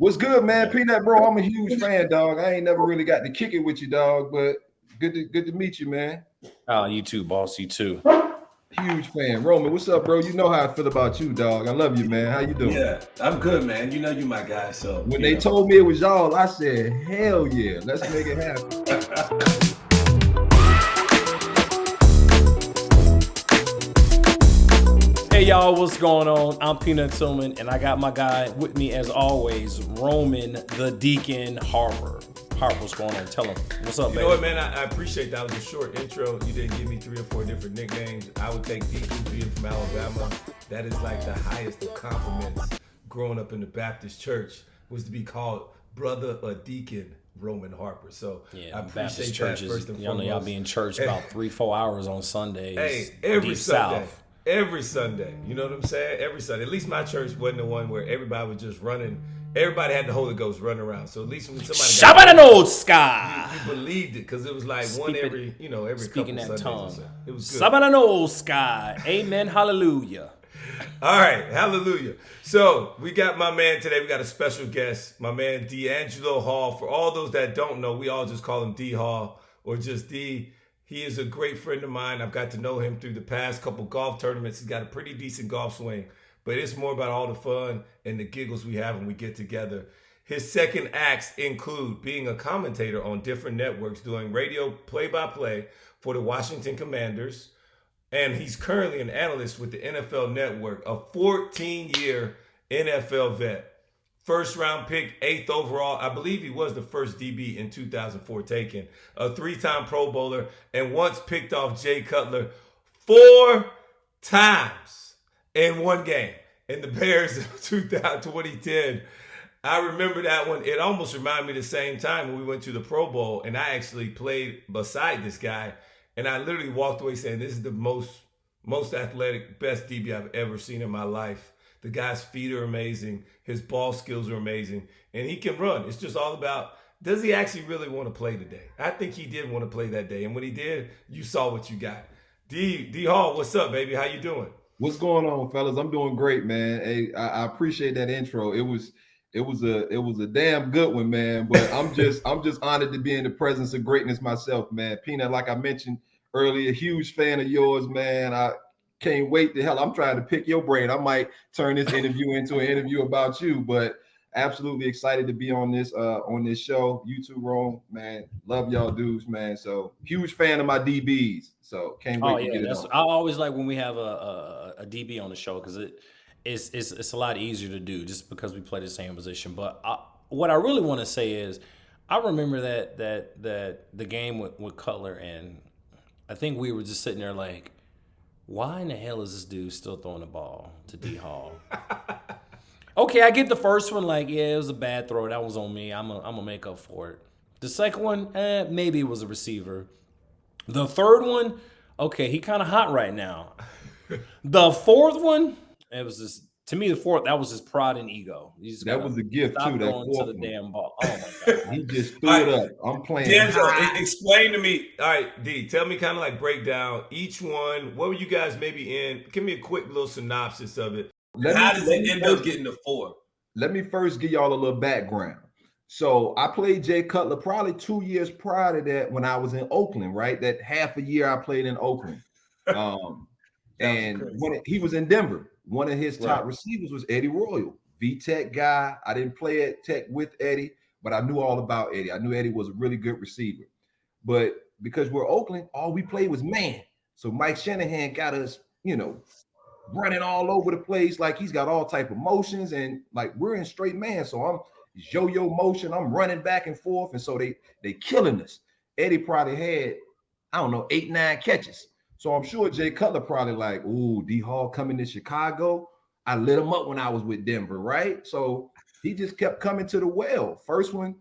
What's good, man? Peanut, bro. I'm a huge fan, dog. I ain't never really got to kick it with you, dog, but good to meet you, man. Oh, you too, boss. You too. Huge fan. Roman, what's up, bro? You know how I feel about you, dog. I love you, man. How you doing? Yeah, I'm good, man. You know you my guy. So when they told me it was y'all, I said, hell yeah, let's make it happen. Hey y'all, what's going on? I'm Peanut Tillman, and I got my guy with me as always, Roman the Deacon Harper. Harper, what's going on? Tell him. What's up, man? You know what, man? I appreciate that. It was a short intro. You didn't give me 3 or 4 different nicknames. I would take Deacon being from Alabama. That is like the highest of compliments. Growing up in the Baptist church was to be called brother or deacon Roman Harper. So yeah, I appreciate Baptist that churches, first and y'all foremost. know y'all be in church about 3-4 hours on Sundays. Hey, every deep Sunday. South. Every Sunday, you know what I'm saying? Every Sunday. At least my church wasn't the one where everybody was just running. Everybody had the Holy Ghost running around. So at least when somebody Shabbatanoska, you believed it because it was like one every couple Sundays. Tongue. So it was good. Shabbatanoska, amen, hallelujah. All right, hallelujah. So we got my man today. We got a special guest, my man DeAngelo Hall. For all those that don't know, we all just call him D Hall or just D. He is a great friend of mine. I've got to know him through the past couple golf tournaments. He's got a pretty decent golf swing, but it's more about all the fun and the giggles we have when we get together. His second acts include being a commentator on different networks, doing radio play-by-play for the Washington Commanders, and he's currently an analyst with the NFL Network, a 14-year NFL vet. First round pick, 8th overall. I believe he was the first DB in 2004 taken. A 3-time Pro Bowler and once picked off Jay Cutler 4 times in one game. In the Bears of 2010. I remember that one. It almost reminded me the same time when we went to the Pro Bowl and I actually played beside this guy. And I literally walked away saying, this is the most athletic, best DB I've ever seen in my life. The guy's feet are amazing. His ball skills are amazing. And he can run. It's just all about, does he actually really want to play today? I think he did want to play that day. And when he did, you saw what you got. D Hall, what's up, baby? How you doing? What's going on, fellas? I'm doing great, man. Hey, I appreciate that intro. It was a damn good one, man. But I'm just honored to be in the presence of greatness myself, man. Peanut, like I mentioned earlier, huge fan of yours, man. I can't wait to hell. I'm trying to pick your brain. I might turn this interview into an interview about you, but absolutely excited to be on this show. You too, Rome, man. Love y'all dudes, man. So huge fan of my DBs. So can't wait to get it on. I always like when we have a DB on the show because it's a lot easier to do just because we play the same position. But what I really want to say is I remember that the game with Cutler, and I think we were just sitting there like, why in the hell is this dude still throwing the ball to D Hall? Okay, I get the first one, like, yeah, it was a bad throw. That was on me. I'm gonna make up for it. The second one, maybe it was a receiver. The third one, okay, he kind of hot right now. The fourth one, it was just, to me, that was his pride and ego. That was a gift too. That going to the damn ball. Oh my god, he just threw it up. I'm playing. DeAngelo, explain to me. All right, D, tell me kind of like break down each one. What were you guys maybe in? Give me a quick little synopsis of it. How did they end up getting the 4? Let me first give y'all a little background. So I played Jay Cutler probably 2 years prior to that when I was in Oakland, right? That half a year I played in Oakland. And when he was in Denver, one of his top receivers was Eddie Royal, V-Tech guy. I didn't play at Tech with Eddie, but I knew all about Eddie. I knew Eddie was a really good receiver. But because we're Oakland, all we played was man. So Mike Shanahan got us, running all over the place. Like he's got all type of motions and like we're in straight man. So I'm yo-yo motion. I'm running back and forth. And so they killing us. Eddie probably had, 8-9 catches. So I'm sure Jay Cutler probably like, ooh, D Hall coming to Chicago. I lit him up when I was with Denver, right? So he just kept coming to the well. First one,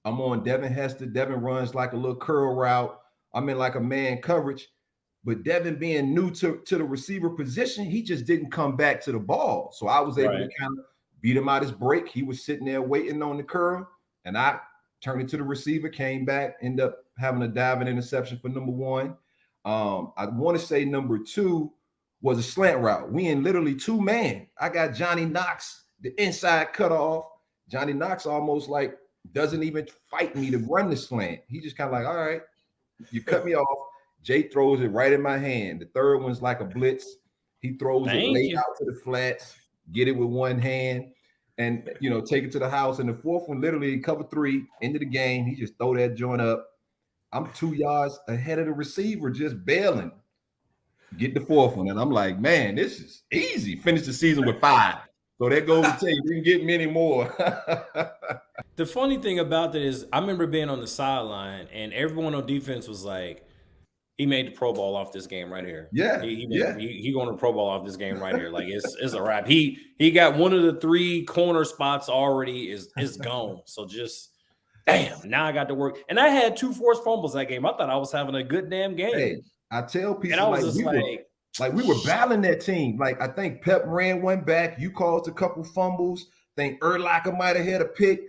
I'm on Devin Hester. Devin runs like a little curl route. I'm in like a man coverage. But Devin being new to the receiver position, he just didn't come back to the ball. So I was able to kind of beat him out his break. He was sitting there waiting on the curl. And I turned it to the receiver, came back, ended up having a diving interception for number 1. I want to say number 2 was a slant route. We in literally 2-man. I got Johnny Knox, the inside cutoff. Johnny Knox almost like doesn't even fight me to run the slant. He just kind of like, all right, you cut me off. Jay throws it right in my hand. The third one's like a blitz. He throws it Thank late you. out to the flats, get it with one hand, and take it to the house. And the fourth one, literally cover 3 into the game. He just throw that joint up. I'm 2 yards ahead of the receiver, just bailing. Get the fourth one, and I'm like, man, this is easy. Finish the season with 5. So that goes to tell you, we can get many more. The funny thing about that is, I remember being on the sideline, and everyone on defense was like, "He made the Pro Bowl off this game right here. Yeah, he going to Pro Bowl off this game right here. Like it's a wrap. He got one of the 3 corner spots already. Is gone. So just damn. Now I got to work, and I had 2 forced fumbles that game. I thought I was having a good damn game. Hey, I tell people, and I was we were battling that team. Like, I think Pep ran one back. You caused a couple fumbles. I think Urlacher might have had a pick.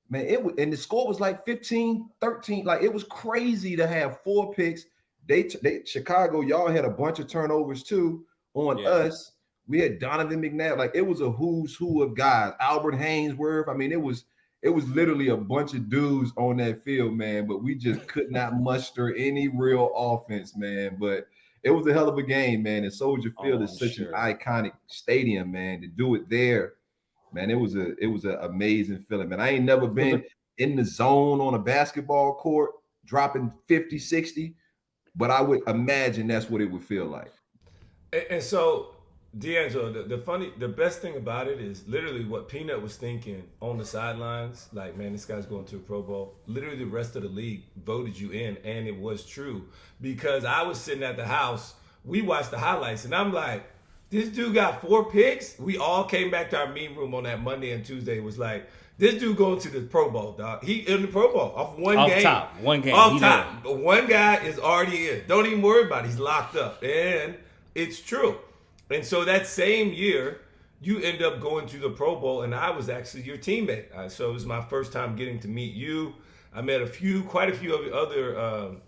Man, and the score was like 15-13. Like, it was crazy to have 4 picks. They Chicago, y'all had a bunch of turnovers too on us. We had Donovan McNabb. Like, it was a who's who of guys. Albert Haynesworth. I mean, it was literally a bunch of dudes on that field, man. But we just could not muster any real offense, man. But it was a hell of a game, man. And Soldier Field is such an iconic stadium, man. To do it there, man, it was an amazing feeling, man. I ain't never been in the zone on a basketball court dropping 50, 60, but I would imagine that's what it would feel like. And so, DeAngelo, the best thing about it is literally what Peanut was thinking on the sidelines. Like, man, this guy's going to a Pro Bowl. Literally, the rest of the league voted you in, and it was true because I was sitting at the house. We watched the highlights, and I'm like, this dude got 4 picks. We all came back to our meeting room on that Monday and Tuesday. It was like, this dude going to the Pro Bowl, dog. He in the Pro Bowl off game. One game. Off top. But one guy is already in. Don't even worry about it. He's locked up, and it's true. And so that same year, you end up going to the Pro Bowl, and I was actually your teammate. So it was my first time getting to meet you. I met quite a few of the other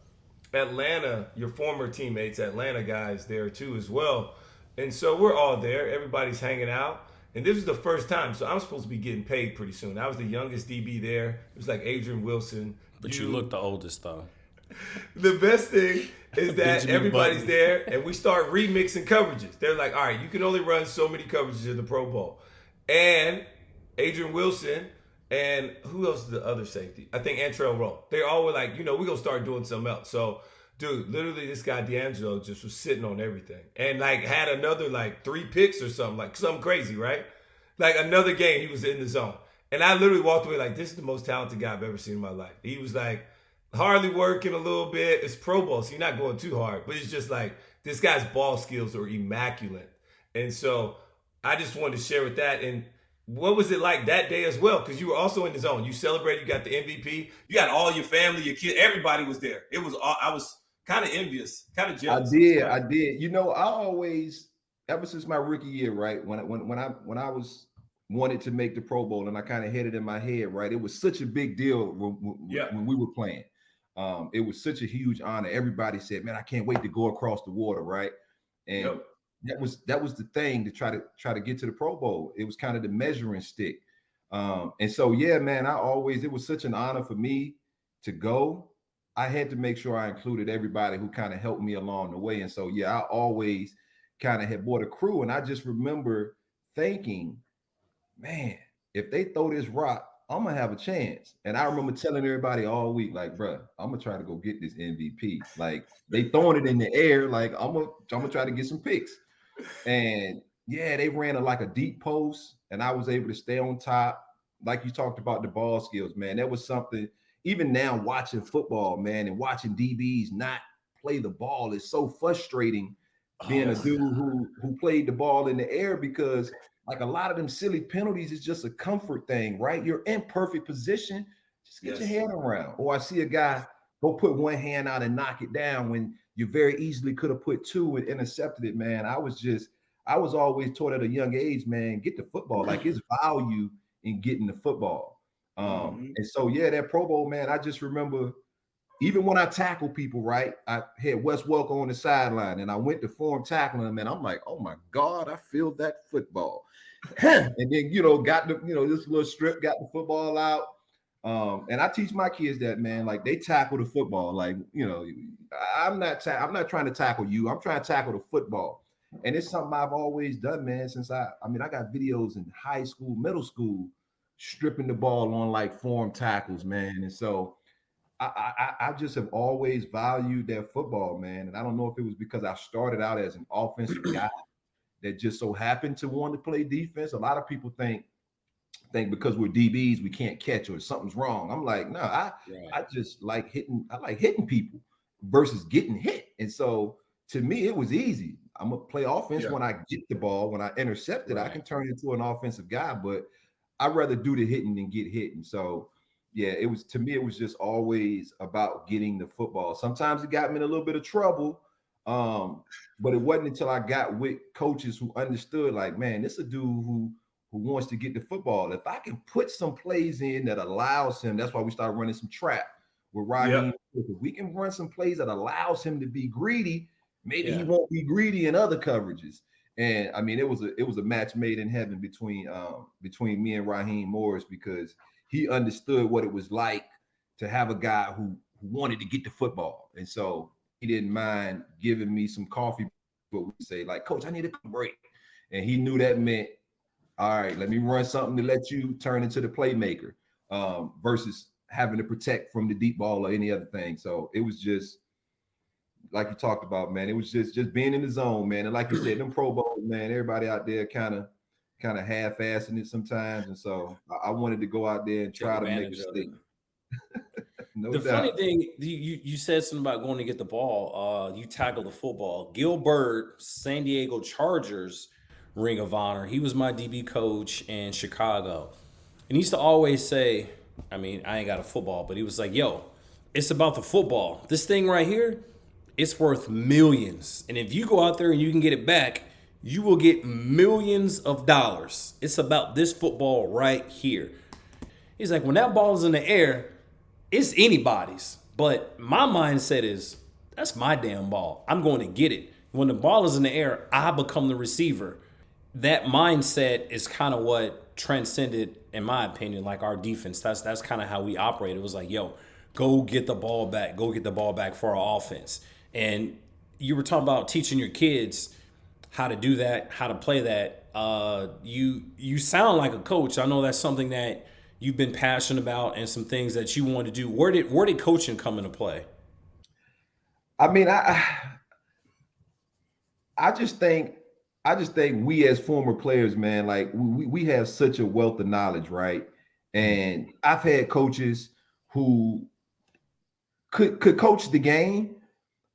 Atlanta, your former teammates, Atlanta guys there too as well. And so we're all there. Everybody's hanging out. And this was the first time. So I'm supposed to be getting paid pretty soon. I was the youngest DB there. It was like Adrian Wilson. But you look the oldest, though. The best thing is that everybody's there, and we start remixing coverages. They're like, all right, you can only run so many coverages in the Pro Bowl. And Adrian Wilson and who else is the other safety? I think Antrell Rowe. They all were like, we're going to start doing something else. So, dude, literally this guy DeAngelo just was sitting on everything. And, like, had another, like, 3 picks or something. Like, something crazy, right? Like, another game, he was in the zone. And I literally walked away like, this is the most talented guy I've ever seen in my life. He was like, hardly working a little bit. It's Pro Bowl, so you're not going too hard. But it's just like, this guy's ball skills are immaculate. And so I just wanted to share with that. And what was it like that day as well? Because you were also in the zone. You celebrated, you got the MVP. You got all your family, your kids. Everybody was there. I was kind of envious, kind of jealous. I did. I always, ever since my rookie year, right, when I was wanted to make the Pro Bowl and I kind of had it in my head, right, it was such a big deal when we were playing. It was such a huge honor. Everybody said, man, I can't wait to go across the water, right? And that was the thing to try to get to the Pro Bowl. It was kind of the measuring stick. And so, yeah, man, it was such an honor for me to go. I had to make sure I included everybody who kind of helped me along the way. And so, yeah, I always kind of had brought a crew. And I just remember thinking, man, if they throw this rock, I'm gonna have a chance. And I remember telling everybody all week, like, bro, I'm gonna try to go get this MVP. Like, they throwing it in the air, like I'm gonna try to get some picks. And yeah, they ran a deep post, and I was able to stay on top. Like you talked about the ball skills, man. That was something. Even now, watching football, man, and watching DBs not play the ball is so frustrating. Being a dude who played the ball in the air, because like a lot of them silly penalties is just a comfort thing, right? You're in perfect position, just get your hand around. Or I see a guy go put one hand out and knock it down when you very easily could have put 2 and intercepted it, man. I was always taught at a young age, man, get the football. Like, it's value in getting the football. And so, yeah, that Pro Bowl, man, I just remember even when I tackle people, right? I had Wes Welker on the sideline and I went to form tackling him, and I'm like, oh my God, I feel that football. And then, got the, this little strip, got the football out. And I teach my kids that, man, like they tackle the football. Like, I'm not trying to tackle you. I'm trying to tackle the football. And it's something I've always done, man, since I got videos in high school, middle school, stripping the ball on like form tackles, man. And so I just have always valued that football, man. And I don't know if it was because I started out as an offensive guy that just so happened to want to play defense. A lot of people think because we're DBs we can't catch or something's wrong. I'm like, no, I just like hitting. I like hitting people versus getting hit. And so to me, it was easy. I'm gonna play offense when I get the ball. When I intercept it, I can turn into an offensive guy. But I'd rather do the hitting than get hit. And so, yeah, it was, to me, it was just always about getting the football. Sometimes it got me in a little bit of trouble. But it wasn't until I got with coaches who understood, like, man, this is a dude who wants to get the football. If I can put some plays in that allows him, that's why we started running some trap with Raheem. If we can run some plays that allows him to be greedy, maybe he won't be greedy in other coverages. And I mean, it was a match made in heaven between me and Raheem Morris, because he understood what it was like to have a guy who wanted to get the football. And so he didn't mind giving me some coffee, but we say, like, Coach, I need a break. And he knew that meant, all right, let me run something to let you turn into the playmaker, versus having to protect from the deep ball or any other thing. So it was just, like you talked about, man, it was just being in the zone, man. And like you said, them Pro Bowls, man, everybody out there kind of half-assing it sometimes. And so I wanted to go out there and try to make a statement. No doubt. Funny thing, you said something about going to get the ball. You tackle the football. Gil Byrd, San Diego Chargers Ring of Honor. He was my DB coach in Chicago. And he used to always say, I mean, I ain't got a football, but he was like, yo, it's about the football. This thing right here, it's worth millions. And if you go out there and you can get it back, you will get millions of dollars. It's about this football right here. He's like, when that ball is in the air, it's anybody's. But my mindset is, that's my damn ball. I'm going to get it. When the ball is in the air, I become the receiver. That mindset is kind of what transcended, in my opinion, like our defense. That's kind of how we operate. It was like, yo, go get the ball back. Go get the ball back for our offense. And you were talking about teaching your kids how to do that, how to play that. You sound like a coach. I know that's something that you've been passionate about and some things that you want to do. Where did coaching come into play? I mean, I just think we as former players, man, like we have such a wealth of knowledge, right? And I've had coaches who could coach the game,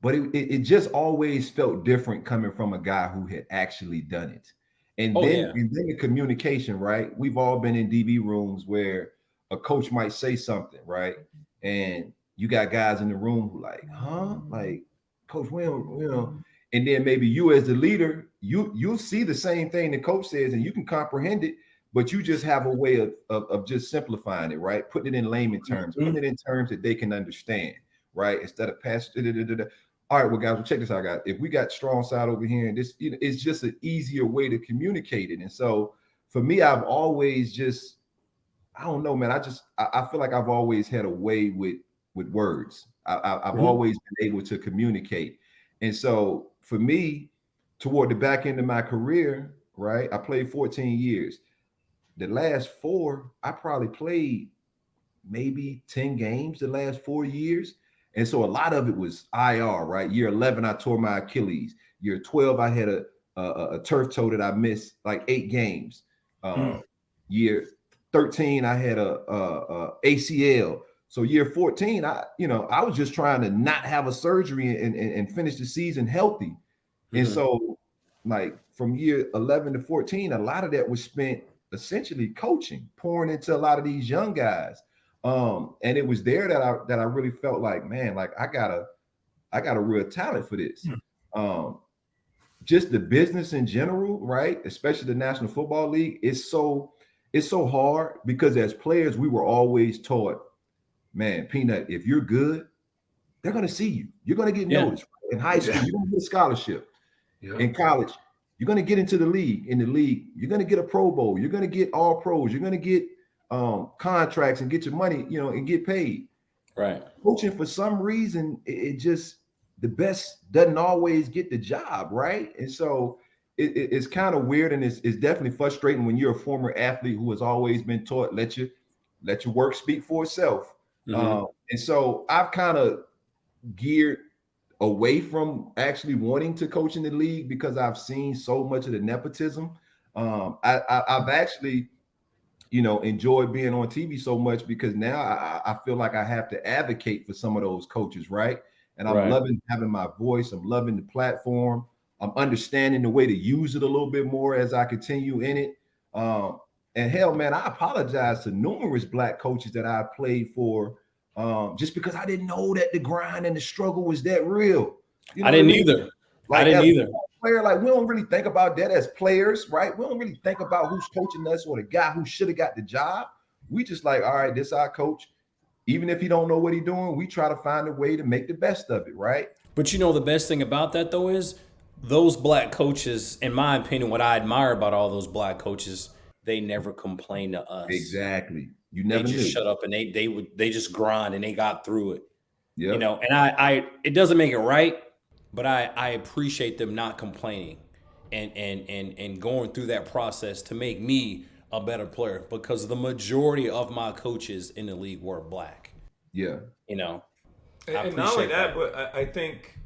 but it just always felt different coming from a guy who had actually done it. And then the communication, right? We've all been in DB rooms where a coach might say something, right? And you got guys in the room who like, huh? Like, Coach, and then maybe you as the leader, you'll see the same thing the coach says and you can comprehend it, but you just have a way of just simplifying it, right? Putting it in layman terms, putting it in terms that they can understand, right? Instead of passing. All right, well, guys, check this out, guys. If we got strong side over here, and this, it's just an easier way to communicate it. And so for me, I've always just, I don't know, man. I feel like I've always had a way with words. I've always been able to communicate. And so for me, toward the back end of my career, right, I played 14 years. The last 4, I probably played maybe 10 games the last 4 years. And so a lot of it was IR, right? Year 11, I tore my Achilles. Year 12, I had a turf toe that I missed like 8 games. Year 13, I had a ACL. So year 14, I was just trying to not have a surgery and finish the season healthy. And so like from year 11 to 14, a lot of that was spent essentially coaching, pouring into a lot of these young guys. And it was there that I really felt like, man, like I got a real talent for this. Just the business in general, right? Especially the National Football League, it's so hard because as players, we were always taught, man, Peanut, if you're good, they're going to see you. You're going to get Yeah. noticed. In high school, you're going to get a scholarship. Yeah. In college, you're going to get into the league. In the league, you're going to get a Pro Bowl. You're going to get all pros. You're going to get contracts and get your money, and get paid. Right. Coaching, for some reason, it just, the best doesn't always get the job, right? And so it's kind of weird, and it's definitely frustrating when you're a former athlete who has always been taught, let your work speak for itself. Mm-hmm. And so I've kind of geared away from actually wanting to coach in the league because I've seen so much of the nepotism. I've actually, enjoyed being on TV so much because now I feel like I have to advocate for some of those coaches, right? And I'm loving having my voice. I'm loving the platform. I'm understanding the way to use it a little bit more as I continue in it. And hell, man, I apologize to numerous Black coaches that I played for, just because I didn't know that the grind and the struggle was that real. I didn't either. Like, I didn't either. Player, like, we don't really think about that as players, right? We don't really think about who's coaching us or the guy who should have got the job. We just like, all right, this is our coach. Even if he don't know what he's doing, we try to find a way to make the best of it, right? But the best thing about that though is those Black coaches, in my opinion, what I admire about all those Black coaches, they never complain to us. Exactly. You They never just knew. shut up and they just grind and they got through it. Yep. And I it doesn't make it right, but I appreciate them not complaining and going through that process to make me a better player, because the majority of my coaches in the league were Black. Yeah. And not only that, but I think,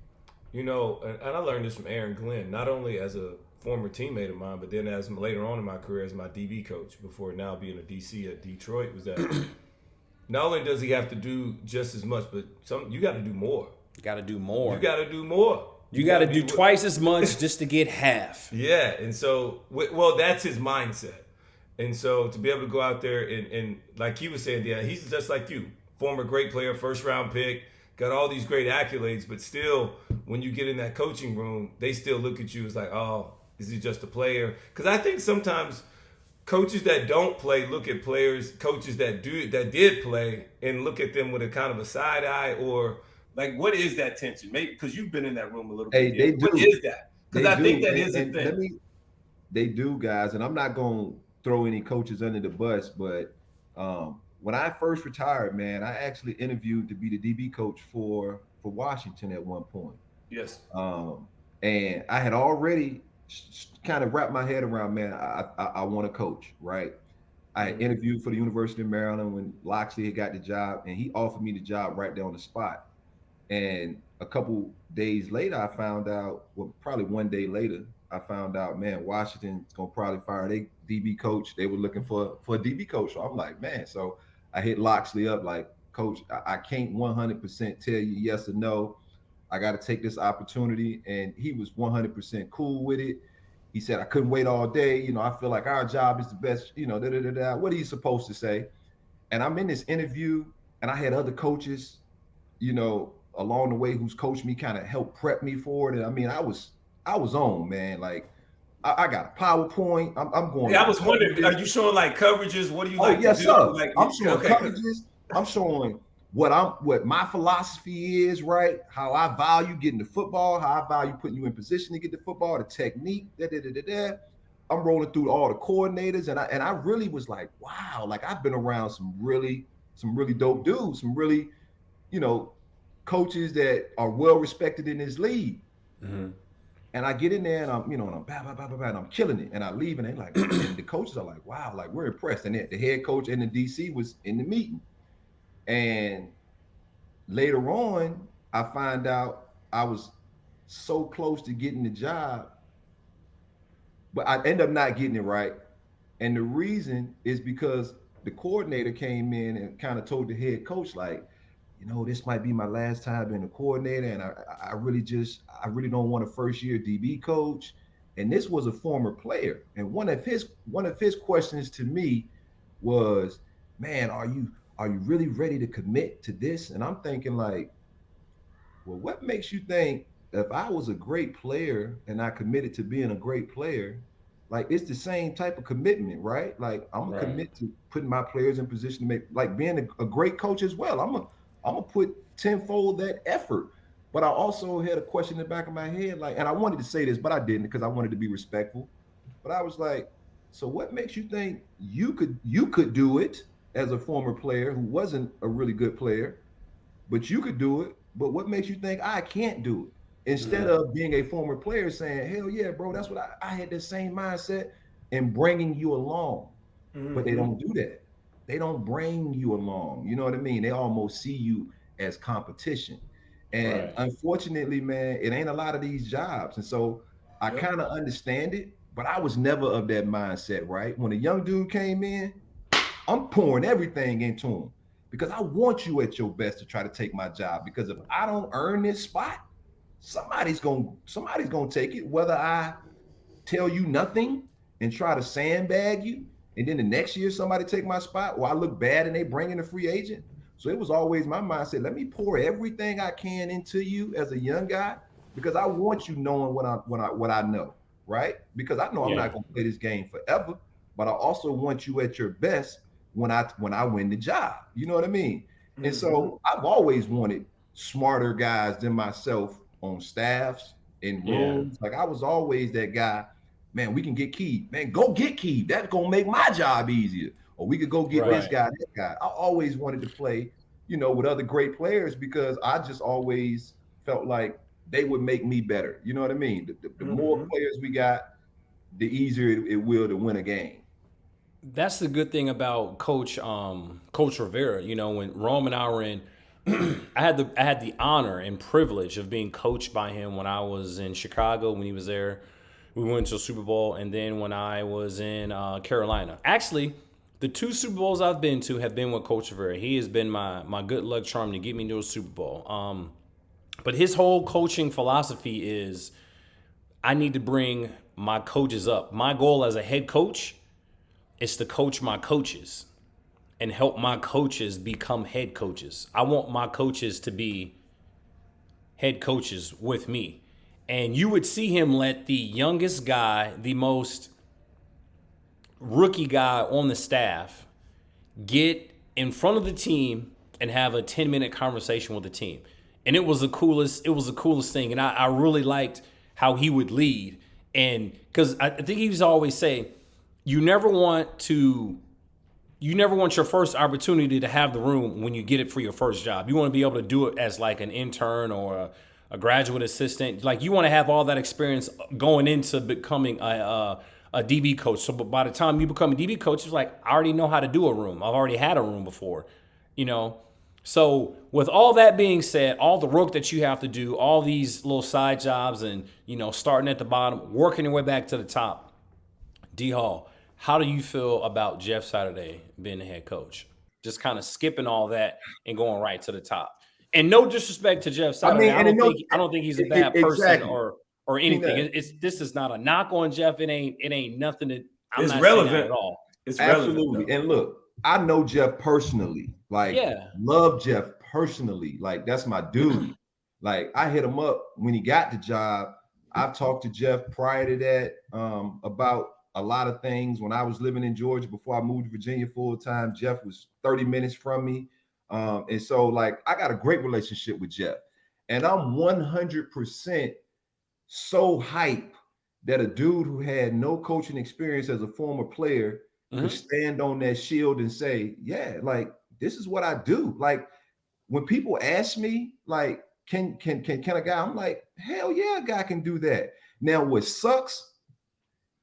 and I learned this from Aaron Glenn, not only as a former teammate of mine, but then as later on in my career as my DB coach before now being a DC at Detroit, was that not only does he have to do just as much, but you got to do more. You got to do more. You got to do more. You got to do twice as much just to get half. Yeah, and so, well, that's his mindset. And so to be able to go out there and like he was saying, yeah, he's just like you, former great player, first round pick, got all these great accolades, but still, when you get in that coaching room, they still look at you as like, oh, is he just a player? Because I think sometimes coaches that don't play look at coaches that did play, and look at them with a kind of a side eye, or like, what is that tension? Maybe because you've been in that room a little bit. Hey, they do. What is that? Because I think that is a thing. They do, guys, and I'm not going to throw any coaches under the bus, but when I first retired, man, I actually interviewed to be the DB coach for Washington at one point. Yes. And I had already kind of wrapped my head around, man, I want to coach, right? I had interviewed for the University of Maryland when Loxley had got the job, and he offered me the job right there on the spot. And a couple days later, I found out, well, probably one day later, I found out, man, Washington's going to probably fire their DB coach. They were looking for a DB coach. So I'm like, man, so I hit Loxley up like, coach, I can't 100% tell you yes or no. I got to take this opportunity. And he was 100% cool with it. He said, I couldn't wait all day. I feel like our job is the best, What are you supposed to say? And I'm in this interview, and I had other coaches, along the way who's coached me, kind of helped prep me for it. And I mean, I was on, man. Like, I got a PowerPoint. I'm going. Yeah, I was wondering, are you showing like coverages? What do you like yes, to do? Sir. Like, I'm showing coverages. I'm showing what my philosophy is, right? How I value getting the football, how I value putting you in position to get the football, the technique, I'm rolling through all the coordinators, and I really was like, wow, like I've been around some really dope dudes, some really, coaches that are well respected in this league. Mm-hmm. And I get in there and I'm, and I'm killing it. And I leave and they're like, and the coaches are like, wow, like we're impressed. And the head coach and the DC was in the meeting. And later on, I find out I was so close to getting the job, but I end up not getting it right. And the reason is because the coordinator came in and kind of told the head coach, like, this might be my last time being a coordinator, and I really don't want a first year DB coach. And this was a former player, and one of his questions to me was, man, are you really ready to commit to this? And I'm thinking like, well, what makes you think if I was a great player and I committed to being a great player, like it's the same type of commitment, right? Like I'm gonna commit to putting my players in position to make, like being a great coach as well. I'm gonna put tenfold that effort. But I also had a question in the back of my head, like, and I wanted to say this, but I didn't because I wanted to be respectful. But I was like, so what makes you think you could do it as a former player who wasn't a really good player, but you could do it? But what makes you think I can't do it? Instead of being a former player saying, hell yeah, bro, that's what I had the same mindset and bringing you along. But they don't do that. They don't bring you along. You know what I mean? They almost see you as competition. And Right. unfortunately, man, it ain't a lot of these jobs. And so I Yep. kind of understand it, but I was never of that mindset, right? When a young dude came in, I'm pouring everything into him because I want you at your best to try to take my job. Because if I don't earn this spot, somebody's gonna take it, whether I tell you nothing and try to sandbag you, and then the next year somebody take my spot, or I look bad and they bring in a free agent. So it was always my mindset: let me pour everything I can into you as a young guy because I want you knowing what I know, right? Because I know I'm Yeah. not going to play this game forever, but I also want you at your best when I win the job. You know what I mean? And so I've always wanted smarter guys than myself on staffs in Yeah. rooms. Like I was always that guy. Man, we can get Key. Man, go get Key. That's gonna make my job easier. Or we could go get this Right. guy, that guy. I always wanted to play, with other great players because I just always felt like they would make me better. You know what I mean? The more players we got, the easier it will to win a game. That's the good thing about Coach Rivera. You know, when Rome and I were in, I had the honor and privilege of being coached by him when I was in Chicago when he was there. We went to a Super Bowl, and then when I was in Carolina. Actually, the two Super Bowls I've been to have been with Coach Rivera. He has been my good luck charm to get me to a Super Bowl. But his whole coaching philosophy is I need to bring my coaches up. My goal as a head coach is to coach my coaches and help my coaches become head coaches. I want my coaches to be head coaches with me. And you would see him let the youngest guy, the most rookie guy on the staff, get in front of the team and have a 10-minute conversation with the team. And it was the coolest thing. And I really liked how he would lead. And because I think he used to always say, you never want your first opportunity to have the room when you get it for your first job. You want to be able to do it as like an intern or a graduate assistant. Like you want to have all that experience going into becoming a DB coach. So by the time you become a DB coach, it's like, I already know how to do a room. I've already had a room before, you know? So with all that being said, all the work that you have to do, all these little side jobs and, starting at the bottom, working your way back to the top, D Hall, how do you feel about Jeff Saturday being the head coach? Just kind of skipping all that and going right to the top. And no disrespect to Jeff I Saturday. mean, I and don't think I don't think he's a bad person exactly. or anything. Tina, This is not a knock on Jeff. It ain't nothing that I'm It's not saying that relevant. at all. It's absolutely. relevant, though. And look, I know Jeff personally. Like, Yeah. love Jeff personally. Like, that's my dude. Like, I hit him up when he got the job. I've talked to Jeff prior to that about a lot of things. When I was living in Georgia before I moved to Virginia full time, Jeff was 30 minutes from me. And so, like, I got a great relationship with Jeff. And I'm 100% so hype that a dude who had no coaching experience as a former player could stand on that shield and say, yeah, like, this is what I do. Like, when people ask me, like, can a guy? I'm like, hell yeah, a guy can do that. Now, what sucks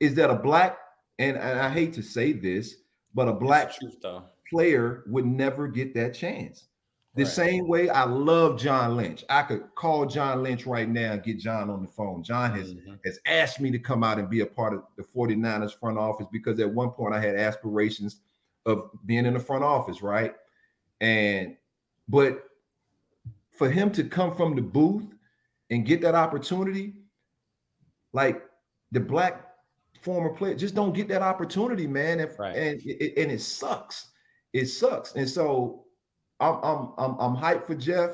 is that a black, and I hate to say this, but a black It's the truth, though. player would never get that chance. The Right. same way I love John Lynch. I could call John Lynch right now and get John on the phone. John has asked me to come out and be a part of the 49ers front office because at one point I had aspirations of being in the front office, right? But for him to come from the booth and get that opportunity, like the black former player just don't get that opportunity, man. Right. And it sucks. It sucks. And so I'm hyped for Jeff.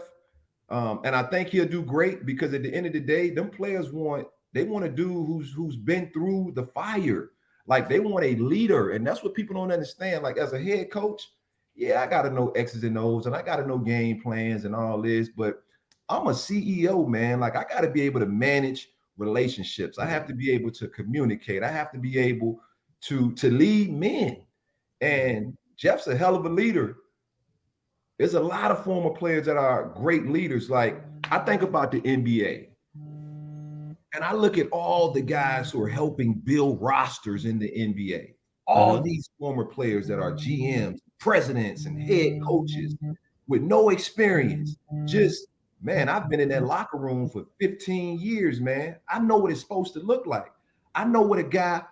And I think he'll do great because at the end of the day, them players want a dude who's been through the fire. Like they want a leader. And that's what people don't understand. Like as a head coach, yeah, I got to know X's and O's and I got to know game plans and all this, but I'm a CEO, man. Like I got to be able to manage relationships. I have to be able to communicate. I have to be able to lead men. And Jeff's a hell of a leader. There's a lot of former players that are great leaders. Like I think about the NBA and I look at all the guys who are helping build rosters in the NBA. All these former players that are GMs, presidents, and head coaches with no experience. Just, man, I've been in that locker room for 15 years, man. I know what it's supposed to look like. I know what a guy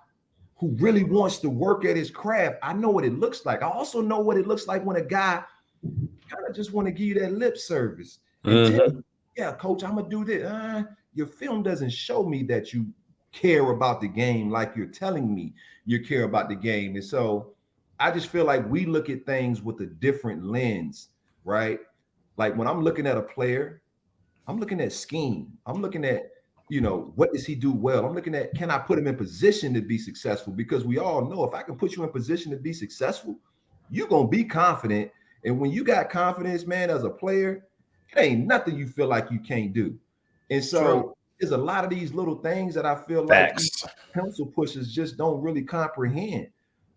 who really wants to work at his craft, I know what it looks like. I also know what it looks like when a guy kind of just want to give you that lip service and tell you, yeah, coach, I'm going to do this. Your film doesn't show me that you care about the game like you're telling me you care about the game. And so I just feel like we look at things with a different lens, right? Like when I'm looking at a player, I'm looking at scheme. I'm looking at, what does he do well? I'm looking at, can I put him in position to be successful? Because we all know if I can put you in position to be successful, you're going to be confident. And when you got confidence, man, as a player, it ain't nothing you feel like you can't do. And so there's a lot of these little things that I feel like council pushers just don't really comprehend.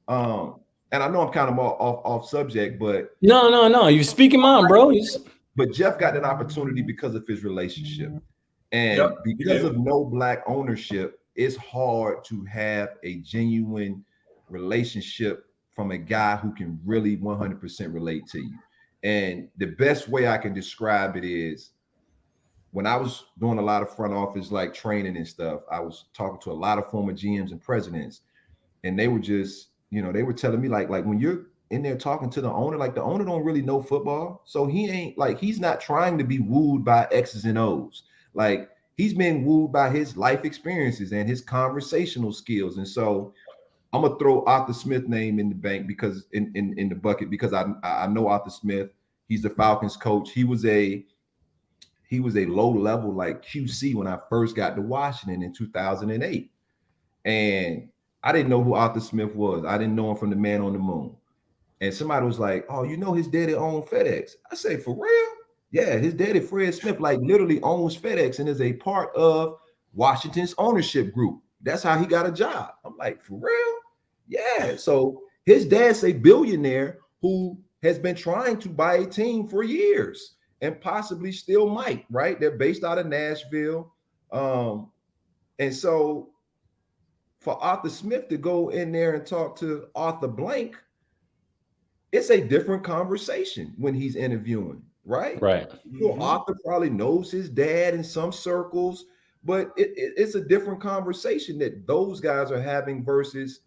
And I know I'm kind of off subject, but no, you're speaking mine, bro. But Jeff got an opportunity because of his relationship. And because of no black ownership, it's hard to have a genuine relationship from a guy who can really 100% relate to you. And the best way I can describe it is when I was doing a lot of front office like training and stuff, I was talking to a lot of former GMs and presidents, and they were just, they were telling me like when you're in there talking to the owner, like the owner don't really know football. So he's not trying to be wooed by X's and O's. Like he's been wooed by his life experiences and his conversational skills. And so I'm gonna throw Arthur Smith's name in the bank because in the bucket, because I know Arthur Smith. He's the Falcons coach. He was a low level like QC when I first got to Washington in 2008. And I didn't know who Arthur Smith was. I didn't know him from the Man on the Moon. And somebody was like, oh, his daddy owned FedEx. I say, for real? Yeah, his daddy, Fred Smith, like literally owns FedEx and is a part of Washington's ownership group. That's how he got a job. I'm like, for real? Yeah. So his dad's a billionaire who has been trying to buy a team for years and possibly still might, right? They're based out of Nashville. And so for Arthur Smith to go in there and talk to Arthur Blank, it's a different conversation when he's interviewing, right? Right. Arthur probably knows his dad in some circles, but it's a different conversation that those guys are having versus,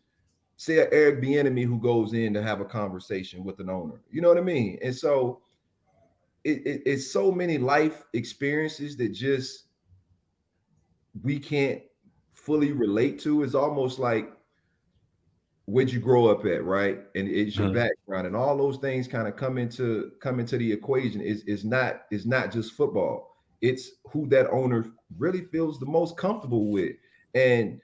say, an Eric Bieniemy who goes in to have a conversation with an owner. You know what I mean? And so it's so many life experiences that just we can't fully relate to. It's almost like, where'd you grow up at, right? And it's your background, and all those things kind of come into the equation. Is not just football. It's who that owner really feels the most comfortable with. And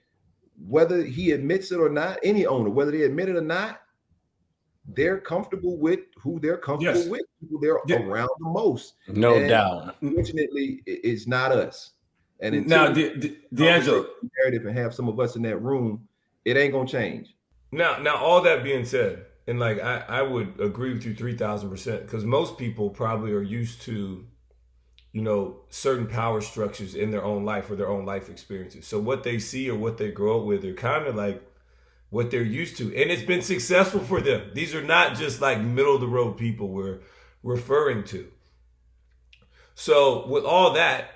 whether he admits it or not, any owner, whether they admit it or not, they're comfortable with who they're comfortable with, who they're around the most. No doubt. Unfortunately, it's not us. And now, DeAngelo, narrative and have some of us in that room, it ain't gonna change. Now, all that being said, and like I would agree with you 3,000%, because most people probably are used to, certain power structures in their own life or their own life experiences. So what they see or what they grow up with are kind of like what they're used to, and it's been successful for them. These are not just like middle of the road people we're referring to. So with all that,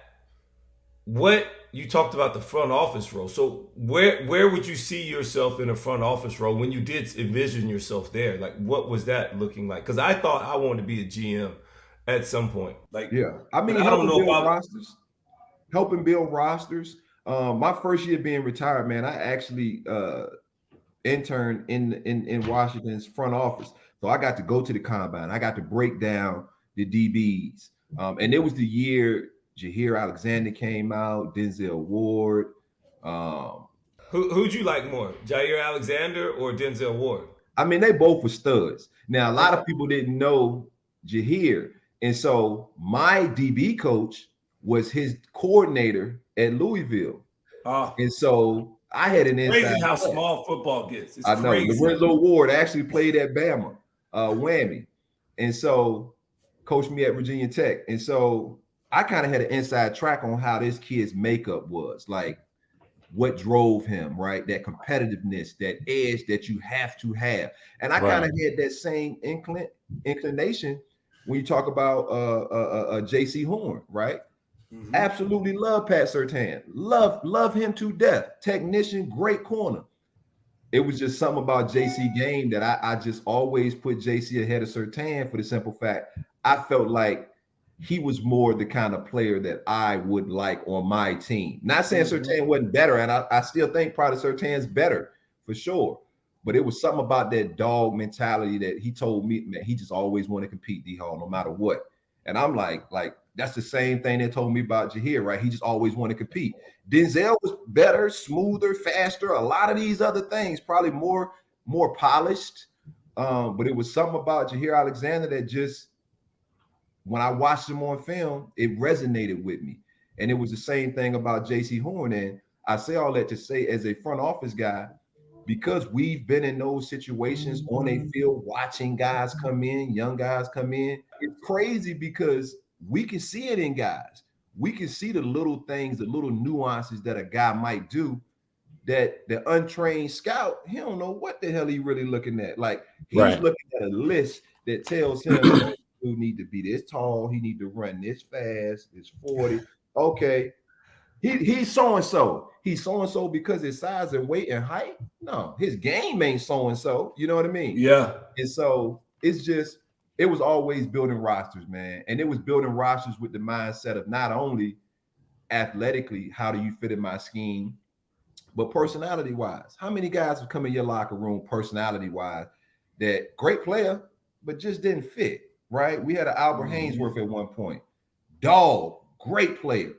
what you talked about the front office role. So where would you see yourself in a front office role when you did envision yourself there? Like, what was that looking like? Because I thought I wanted to be a GM at some point. Like, I mean, I don't know helping build rosters. My first year being retired, man, I actually interned in Washington's front office. So I got to go to the combine. I got to break down the DBs. And it was the year Jair Alexander came out, Denzel Ward. Who'd you like more, Jair Alexander or Denzel Ward? I mean, they both were studs. Now, a lot of people didn't know Jahir. And so my DB coach was his coordinator at Louisville. And so I had an inside. Crazy how small football gets. It's I know. crazy. Lorenzo Ward actually played at Bama, Whammy. And so coached me at Virginia Tech. And so I kind of had an inside track on how this kid's makeup was, like what drove him, right? That competitiveness, that edge that you have to have. And I kind of had that same inclination when you talk about JC Horn, right? Mm-hmm. Absolutely love Pat Surtain. Love him to death. Technician, great corner. It was just something about JC game that I just always put JC ahead of Surtain for the simple fact I felt like he was more the kind of player that I would like on my team. Not saying Surtain wasn't better, and I still think probably Surtain's better for sure. But it was something about that dog mentality that he told me, man, he just always wanted to compete, D-Hall, no matter what. And I'm like that's the same thing they told me about Jahir, right? He just always wanted to compete. Denzel was better, smoother, faster. A lot of these other things, probably more polished. But it was something about Jahir Alexander that just, when I watched him on film, it resonated with me. And it was the same thing about JC Horn. And I say all that to say, as a front office guy, because we've been in those situations on a field, watching guys come in, young guys come in, it's crazy because we can see it in guys. We can see the little things, the little nuances that a guy might do that the untrained scout, he don't know what the hell he really looking at. Like he's looking at a list that tells him who need to be this tall, he need to run this fast, it's 40. Okay. He's so-and-so. He's so-and-so because his size and weight and height. No, his game ain't so-and-so. You know what I mean? Yeah. And so it's just, it was always building rosters, man. And it was building rosters with the mindset of not only athletically, how do you fit in my scheme, but personality-wise. How many guys have come in your locker room personality-wise that great player, but just didn't fit, right? We had an Albert Hainsworth at one point. Dog, great player.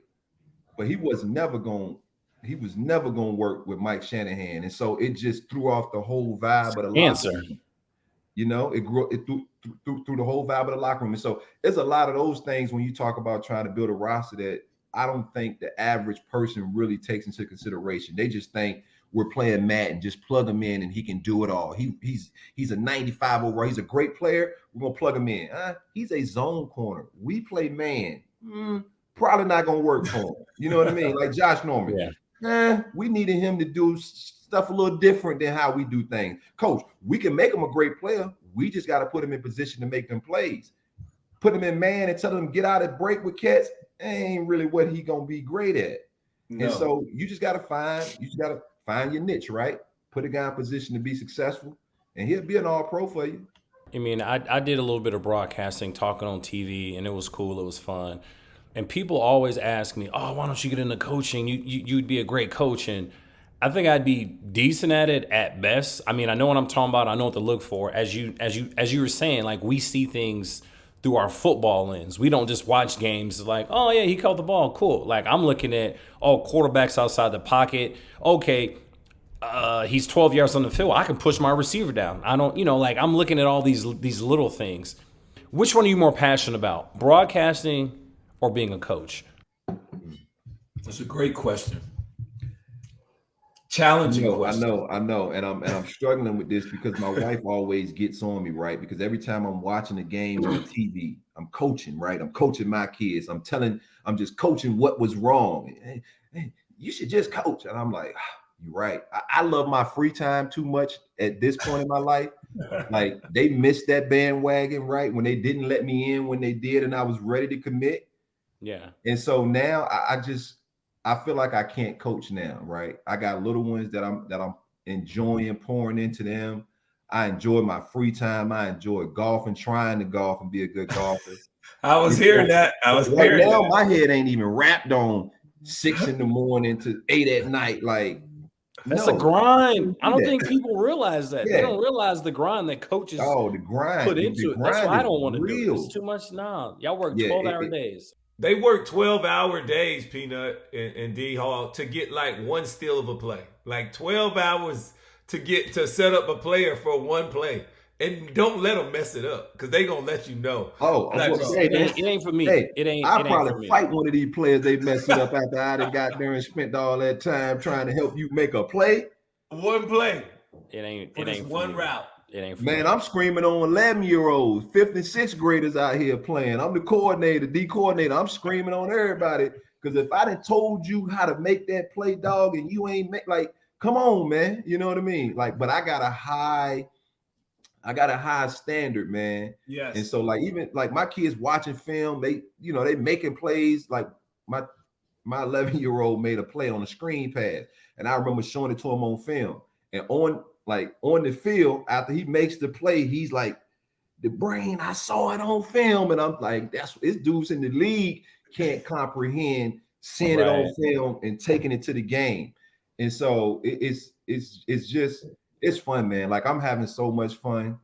But he was never going to work with Mike Shanahan. And so it just threw off the whole vibe of the locker room. You know, it threw the whole vibe of the locker room. And so there's a lot of those things when you talk about trying to build a roster that I don't think the average person really takes into consideration. They just think we're playing Madden, just plug him in and he can do it all. He's a 95 overall. He's a great player. We're going to plug him in. He's a zone corner. We play man. Probably not going to work for him. You know what I mean? Like Josh Norman. We needed him to do stuff a little different than how we do things. Coach, we can make him a great player. We just got to put him in position to make them plays. Put him in man and tell him get out and break with cats ain't really what he going to be great at. No. And so you just got to find your niche, right? Put a guy in position to be successful and he'll be an all-pro for you. I mean, I did a little bit of broadcasting, talking on TV, and it was cool. It was fun. And people always ask me, "Oh, why don't you get into coaching? You'd be a great coach." And I think I'd be decent at it at best. I mean, I know what I'm talking about. I know what to look for. As you were saying, like we see things through our football lens. We don't just watch games like, "Oh yeah, he caught the ball, cool." Like I'm looking at, quarterbacks outside the pocket. Okay, he's 12 yards on the field. I can push my receiver down. I don't, I'm looking at all these little things. Which one are you more passionate about, broadcasting or being a coach? That's a great question. Challenging question. I know. And I'm struggling with this because my wife always gets on me, right? Because every time I'm watching a game on TV, I'm coaching, right? I'm coaching my kids. I'm just coaching what was wrong. Hey, you should just coach. And I'm like, you're right. I love my free time too much at this point in my life. Like they missed that bandwagon, right? When they didn't let me in when they did, and I was ready to commit. Yeah. And so now I feel like I can't coach now, right? I got little ones that I'm enjoying pouring into them. I enjoy my free time. I enjoy golfing, trying to golf and be a good golfer. I was hearing that. My head ain't even wrapped on 6 a.m. to 8 p.m. Like that's a grind. I don't think people realize that. Yeah. They don't realize the grind that coaches the grind put into it. That's why I don't want to do it. It's too much now. Y'all work 12-hour days. They work 12-hour days, Peanut and D Hall, to get like one steal of a play. Like 12 hours to set up a player for one play. And don't let them mess it up because they gonna let you know. Oh, Like, well, bro, hey, man, It ain't for me. hey, It ain't I for probably me. fight one of these players. They mess it up after I done got there and spent all that time trying to help you make a play. one play. It ain't For this for one me. route. It ain't for Man, me. I'm screaming on 11-year-olds, 5th and 6th graders out here playing. I'm the coordinator, D coordinator. I'm screaming on everybody because if I done told you how to make that play, dog, and you ain't make like, come on, man. You know what I mean? Like, but I got a high standard, man. Yes. And so, like, even like my kids watching film, they making plays. Like my 11-year-old made a play on a screen pass, and I remember showing it to him on film. And on the field, after he makes the play, he's like, "The brain, I saw it on film," and I'm like, "That's this dude's in the league can't comprehend seeing it on film and taking it to the game." And so it's fun, man. Like I'm having so much fun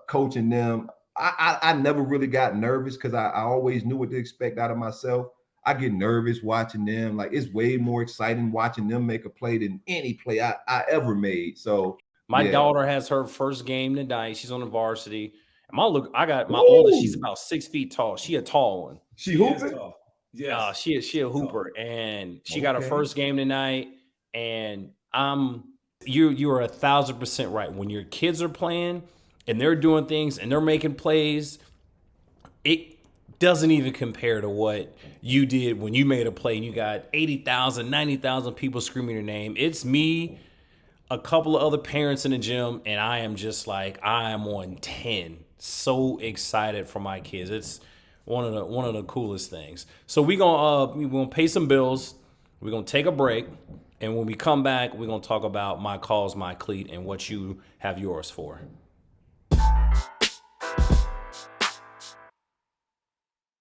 coaching them. I never really got nervous because I always knew what to expect out of myself. I get nervous watching them. Like it's way more exciting watching them make a play than any play I ever made. So My yeah. daughter has her first game tonight. She's on the varsity. I got my oldest. She's about 6 feet tall. She a tall one. She hooping? Yes. She a hooper, and she got her Okay. first game tonight. And you are 1,000% right. When your kids are playing and they're doing things and they're making plays, it doesn't even compare to what you did when you made a play and you got 80,000, 90,000 people screaming your name. It's me, a couple of other parents in the gym, and I am just like, I am on 10. So excited for my kids. It's one of the coolest things. So we're gonna pay some bills. We're gonna take a break, and when we come back, we're gonna talk about my calls, my cleat, and what you have yours for.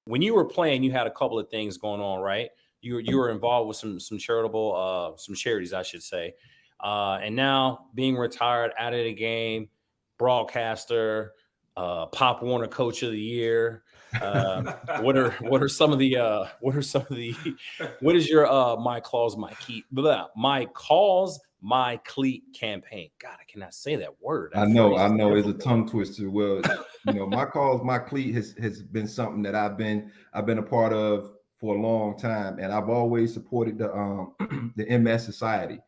When you were playing, you had a couple of things going on, right? You were involved with some charitable some charities, I should say. And now being retired, out of the game, broadcaster, Pop Warner Coach of the Year. What is your my calls, my cleat campaign? God, I cannot say that word. That I know phrase is it's a tongue twister. Well, my calls, my cleat has been something that I've been a part of for a long time, and I've always supported the the MS Society.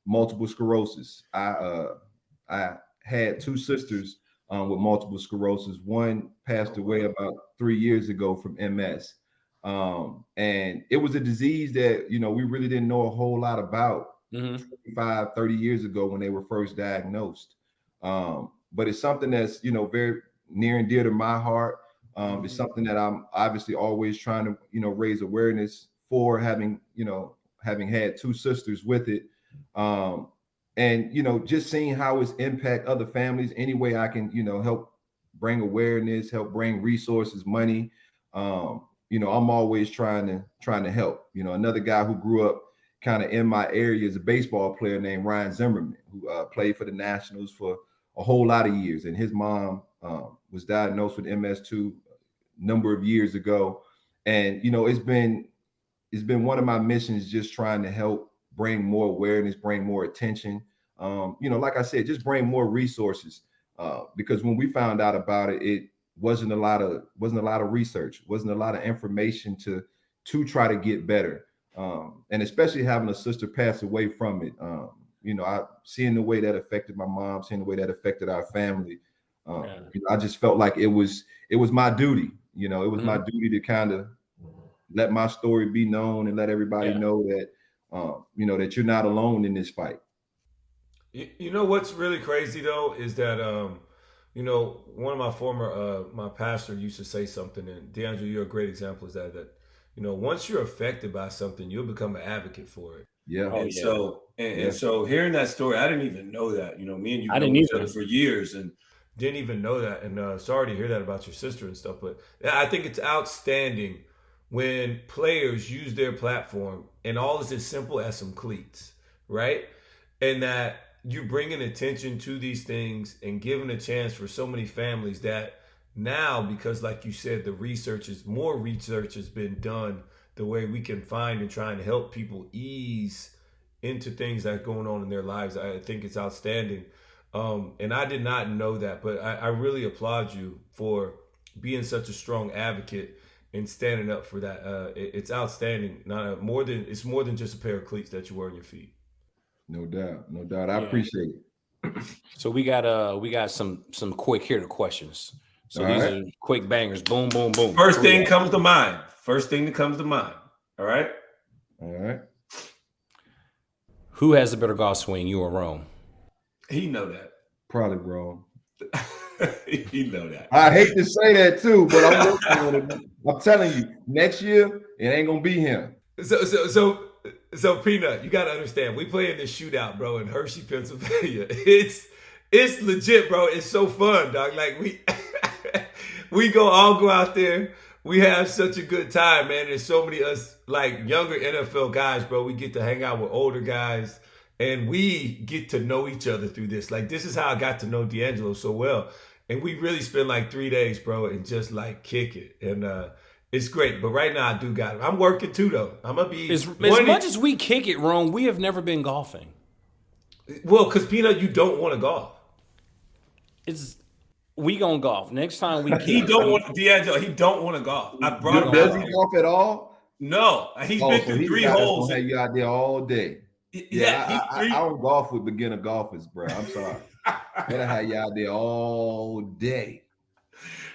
Multiple sclerosis. I had two sisters with multiple sclerosis. One passed away about 3 years ago from MS. And it was a disease that, we really didn't know a whole lot about 25, 30 years ago when they were first diagnosed. But it's something that's, very near and dear to my heart. It's something that I'm obviously always trying to, raise awareness for, having had two sisters with it. And just seeing how it's impact other families any way I can, help bring awareness, help bring resources, money. I'm always trying to help. Another guy who grew up kind of in my area is a baseball player named Ryan Zimmerman, who played for the Nationals for a whole lot of years, and his mom was diagnosed with MS2 a number of years ago. And it's been one of my missions, just trying to help bring more awareness, bring more attention. Like I said, just bring more resources. Because when we found out about it, it wasn't a lot of research, wasn't a lot of information to try to get better. And especially having a sister pass away from it. I seeing the way that affected my mom, seeing the way that affected our family. I just felt like it was my duty. It was my duty to kind of let my story be known and let everybody know that that you're not alone in this fight. You know what's really crazy though is that one of my former my pastor used to say something, and DeAngelo, you're a great example, is that once you're affected by something, you'll become an advocate for it. Yeah. And so hearing that story, I didn't even know that. Me and you know each other for years and didn't even know that. And sorry to hear that about your sister and stuff, but I think it's outstanding when players use their platform and all is as simple as some cleats, right? And that you bringing attention to these things and giving a chance for so many families that now, because like you said, more research has been done the way we can find and trying to help people ease into things that are going on in their lives. I think it's outstanding. And I did not know that, but I really applaud you for being such a strong advocate and standing up for that. It's outstanding. It's more than just a pair of cleats that you wear on your feet. No doubt. I appreciate it. So we got some quick hitter questions. So All these right. are quick bangers. Boom, boom, boom. First thing comes to mind. All right. All right. Who has the better golf swing, you or Rome? He know that. Probably wrong. He know that. I hate to say that too, but I'm working on it. I'm telling you, next year it ain't gonna be him. So Peanut, you gotta understand. We play in this shootout, bro, in Hershey, Pennsylvania. It's legit, bro. It's so fun, dog. Like we all go out there. We have such a good time, man. There's so many us like younger NFL guys, bro. We get to hang out with older guys, and we get to know each other through this. Like, this is how I got to know DeAngelo so well. And we really spend like 3 days, bro, and just like kick it. And it's great. But right now I do got it. I'm working too, though. I'm gonna be as much as we kick it, Rome, we have never been golfing. Well, because Peanut, you don't want to golf. We gonna golf next time we. He don't want DeAngelo. He don't want to golf. I brought him. Does he golf at all? No, he's been through 3 holes. Have you out there all day? Yeah, I don't golf with beginner golfers, bro. I'm sorry. Better have you out there all day.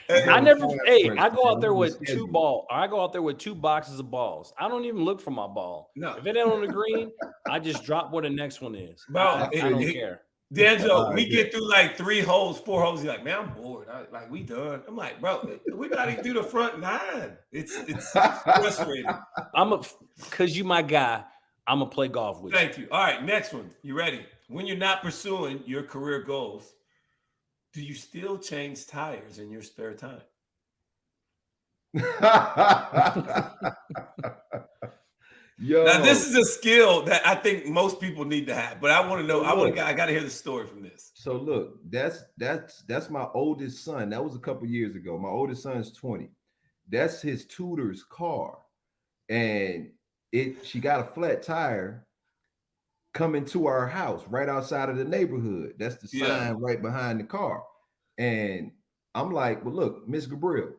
I go out there with 2 balls. I go out there with 2 boxes of balls. I don't even look for my ball. No, if it ain't on the green, I just drop where the next one is. Bro, I don't care. DeAngelo, we get through like 3 holes, 4 holes. He's like, man, I'm bored. Like, we done. I'm like, bro, we gotta do the front 9. It's frustrating. Because you my guy. I'm gonna play golf with you. Thank you. All right, next one. You ready? When you're not pursuing your career goals, do you still change tires in your spare time? Yo. Now, this is a skill that I think most people need to have, but I want to know. I got to hear the story from this. So look, that's my oldest son. That was a couple years ago. My oldest son is 20. That's his tutor's car, and she got a flat tire coming to our house right outside of the neighborhood. That's the sign right behind the car. And I'm like, well, look, Miss Gabriel,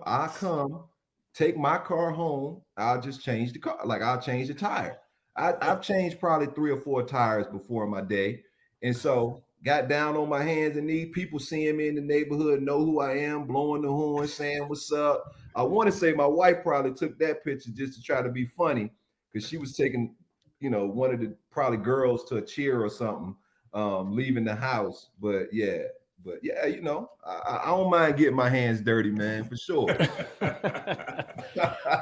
I'll come take my car home. I'll just change the car. Like, I'll change the tire. I've changed probably 3 or 4 tires before in my day. And so got down on my hands and knees. People seeing me in the neighborhood, know who I am, blowing the horn, saying what's up. I want to say my wife probably took that picture just to try to be funny, because she was taking, one of the probably girls to a cheer or something, leaving the house. But yeah, I don't mind getting my hands dirty, man, for sure.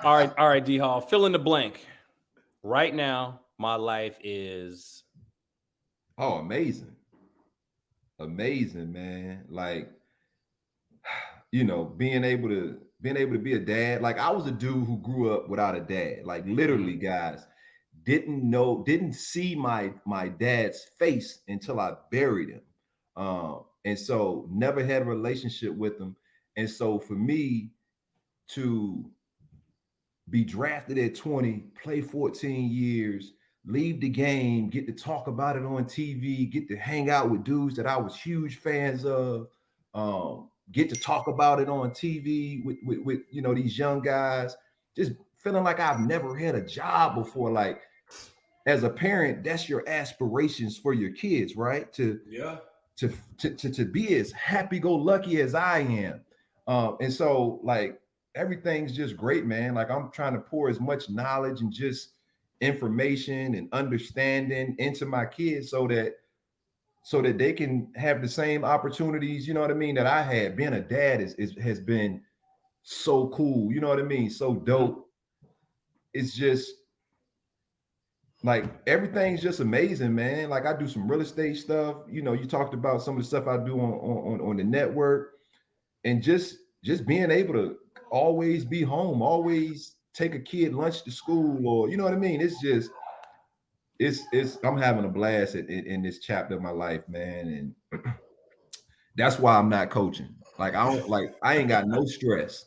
All right, D Hall, fill in the blank. Right now, my life is amazing, man. Like, being able to be a dad. Like, I was a dude who grew up without a dad. Like, literally, guys, didn't see my dad's face until I buried him. And so never had a relationship with him. And so for me to be drafted at 20, play 14 years, leave the game, get to talk about it on TV, get to hang out with dudes that I was huge fans of, get to talk about it on TV with these young guys, just feeling like I've never had a job before. Like, as a parent, that's your aspirations for your kids, right? To be as happy-go-lucky as I am. And so, like, everything's just great, man. Like, I'm trying to pour as much knowledge and just information and understanding into my kids so that they can have the same opportunities, you know what I mean, that I had. Being a dad has been so cool, you know what I mean? So dope. It's just like, everything's just amazing, man. Like, I do some real estate stuff. You talked about some of the stuff I do on the network, and just being able to always be home, always take a kid lunch to school, or, you know what I mean? It's just, I'm having a blast in this chapter of my life, man. And that's why I'm not coaching. Like, I ain't got no stress.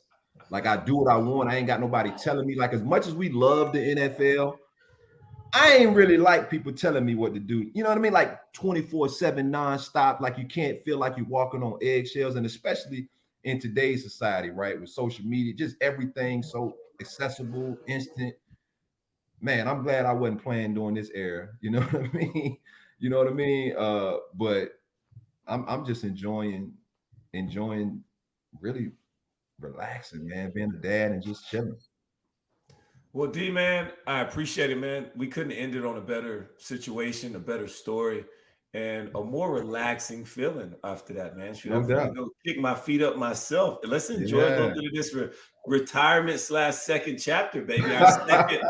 Like, I do what I want. I ain't got nobody telling me. Like, as much as we love the NFL, I ain't really like people telling me what to do. You know what I mean? Like 24/7 nonstop, like you can't feel like you're walking on eggshells. And especially in today's society, right? With social media, just everything so accessible, instant. Man, I'm glad I wasn't playing during this era. You know what I mean? You know what I mean? But I'm just enjoying really relaxing, man, being a dad and just chilling. Well, D, man, I appreciate it, man. We couldn't end it on a better situation, a better story, and a more relaxing feeling after that, man. Shoot, No I'm going to doubt. go kick my feet up myself. Let's enjoy a little Yeah. bit of this retirement / second chapter, baby. Our second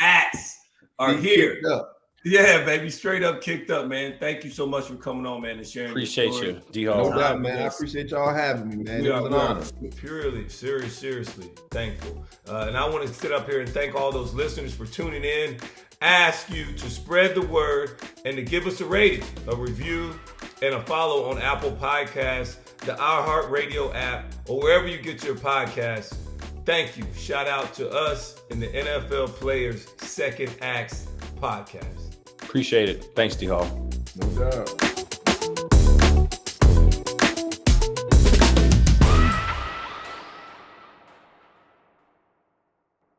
acts are here. Kicked up. Yeah, baby, straight up kicked up, man. Thank you so much for coming on, man, and sharing Appreciate your story. you, D-Hall. No doubt, man. I appreciate y'all having me, man. We It are, was an honor. purely, seriously thankful. And I want to sit up here and thank all those listeners for tuning in. Ask you to spread the word and to give us a rating, a review, and a follow on Apple Podcasts, the iHeartRadio app, or wherever you get your podcasts. Thank you. Shout out to us in the NFL Players Second Acts podcast. Appreciate it. Thanks, D-Hall. No doubt.